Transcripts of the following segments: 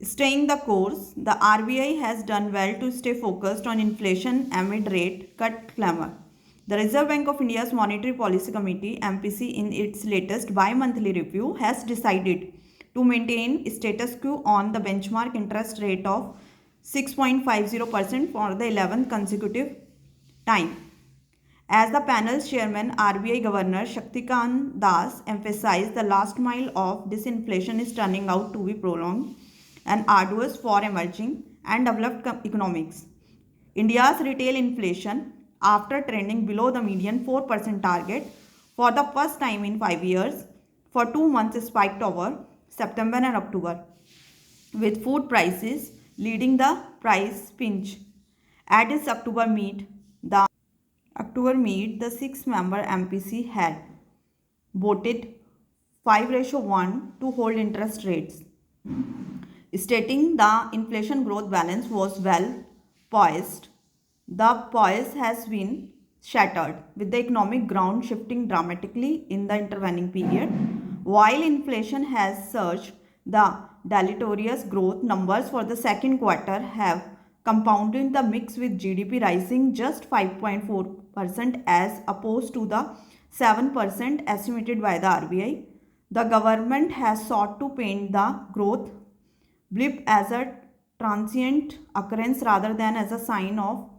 Staying the course, the RBI has done well to stay focused on inflation amid rate cut clamor. The Reserve Bank of India's Monetary Policy Committee (MPC) in its latest bi-monthly review has decided to maintain status quo on the benchmark interest rate of 6.50% for the 11th consecutive time. As the panel's chairman, RBI Governor Shaktikant Das emphasized, the last mile of disinflation is turning out to be prolonged and arduous for emerging and developed economies. India's retail inflation, after trending below the median 4% target for the first time in 5 years, for 2 months spiked over September and October, with food prices leading the price pinch. At its October meet, the 6-member MPC had voted 5:1 to hold interest rates, stating the inflation growth balance was well poised. The poise has been shattered, with the economic ground shifting dramatically in the intervening period. While inflation has surged, the deleterious growth numbers for the second quarter have compounded the mix, with GDP rising just 5.4% as opposed to the 7% estimated by the RBI. The government has sought to paint the growth blip as a transient occurrence rather than as a sign of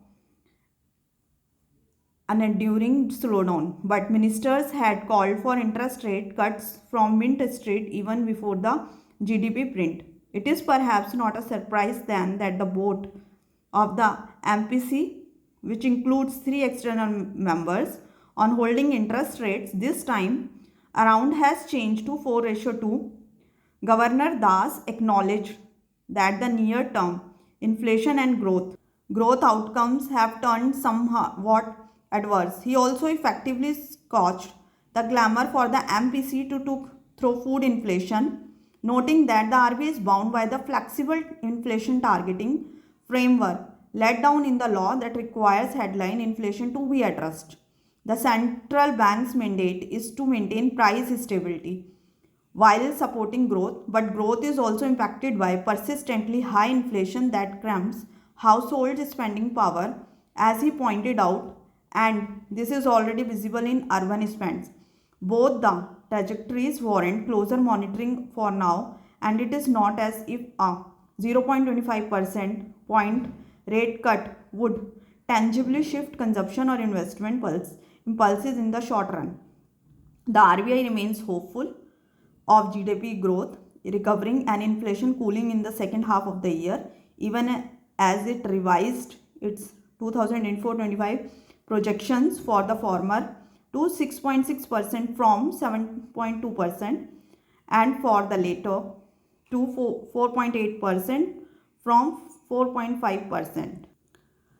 an enduring slowdown. But ministers had called for interest rate cuts from Mint Street even before the GDP print. It is perhaps not a surprise then that the board of the MPC, which includes 3 external members, on holding interest rates this time around has changed to 4:2. Governor Das acknowledged that the near-term inflation and growth outcomes have turned somewhat adverse. He also effectively scotched the glamour for the MPC to took through food inflation, noting that the RBI is bound by the flexible inflation targeting framework laid down in the law that requires headline inflation to be addressed. The central bank's mandate is to maintain price stability while supporting growth, but growth is also impacted by persistently high inflation that cramps household spending power, as he pointed out, and this is already visible in urban spends. Both the trajectories warrant closer monitoring for now, and it is not as if a 0.25% point rate cut would tangibly shift consumption or investment impulses in the short run. The RBI remains hopeful of GDP growth recovering and inflation cooling in the second half of the year, even as it revised its 2024-25 projections for the former to 6.6% from 7.2% and for the later to 4.8% from 4.5%.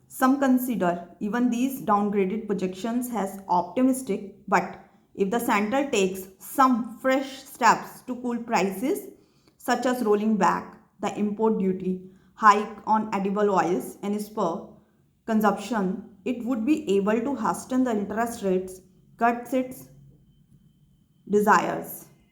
Some consider even these downgraded projections as optimistic, but if the center takes some fresh steps to cool prices, such as rolling back the import duty hike on edible oils and spur consumption, it would be able to hasten the interest rates cuts its desires.